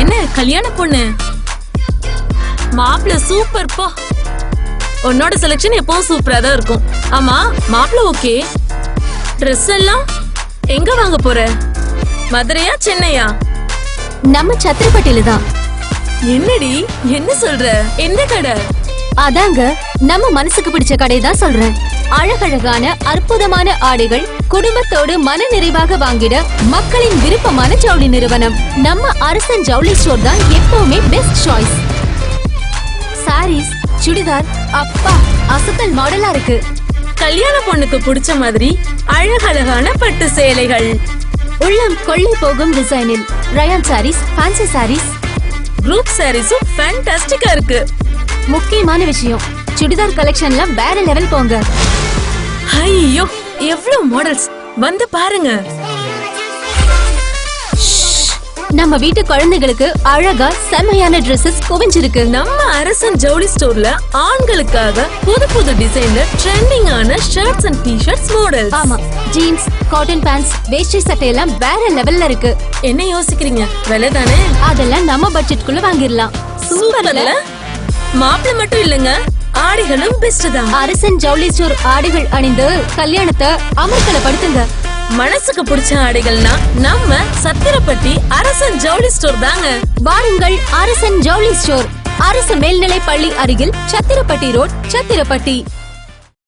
என்ன கல்யாண பொண்ணு? மாப்பிள்ள சூப்பர் பா. உன்னோட செலக்ஷன் எப்பவும் சூப்பரா தான் இருக்கும். ஆமா மாப்பிள்ள ஓகே. ட்ரெஸ் எல்லாம் எங்க வாங்க போற? மதுரையா சென்னையா? நம்ம சத்திரப்பட்டியில தான். என்னடி என்ன சொல்ற? எந்த கடை? அதாங்க நம்ம மனசுக்கு பிடிச்ச கடை தான் சொல்றேன். அழகழகான அற்புதமான ஆடைகள் குடும்பத்தோடு மன நிறைவாக வாங்கிட மக்களின் விருப்பமான ஜவுளி நிறுவனம் நம்ம அரசன் ஜவுளி ஸ்டோர் தான் எப்பவுமே பெஸ்ட் சாய்ஸ். சாரீஸ், சுடிதார், அப்பா அசத்தல் மாடலா இருக்கு. கல்யாண பொண்ணுக்கு பிடிச்ச மாதிரி அழகழகான பட்டு சேலைகள், உள்ளம் கொள்ளை போகும் டிசைனில் rayon sarees, fancy sarees, group சாரீஸும் ஃபேண்டாஸ்டிக்கா இருக்கு. முக்கியமான விஷயம் சுடிதார் கலெக்ஷன்ல வேற லெவல் போங்க. ஐயோ எவ்வளவு மாடல்ஸ் வந்து பாருங்க. நம்ம வீட்டு குழந்தைகளுக்கு அழகா செம்மையான Dresses குவிஞ்சிருக்கு. நம்ம அரசன் ஜவுளி ஸ்டோர்ல ஆண்களுக்காக புது புது டிசைன்ல ட்ரெண்டிங்கான ஷர்ட்ஸ் அண்ட் டி-ஷர்ட்ஸ் மாடல்ஸ். ஆமா, ஜீன்ஸ், காட்டன் பேண்ட்ஸ், வேஷ்டி சட்டை எல்லாம் வேற லெவல்ல இருக்கு. என்ன யோசிக்கிறீங்க? விலை தானே? அதெல்லாம் நம்ம பட்ஜெட்குள்ள வாங்கிடலாம். சூப்பர்ல. மாப்பிள்ள மட்டும் இல்லங்க, ஆடைகளும் பெஸ்ட் தான். அரசன் ஜவுளி ஸ்டோர் ஆடைகள் அணிந்து கல்யாணத்தை அமர்க்கலப்படுத்துங்க. மனசுக்கு பிடிச்ச ஆடைகள்னா நம்ம சத்திரப்பட்டி அரசன் ஜவுளி ஸ்டோர் தாங்க. வாருங்கள், அரசன் ஜவுளி ஸ்டோர், அரசு மேல்நிலை பள்ளி அருகில் சத்திரப்பட்டி ரோட், சத்திரப்பட்டி.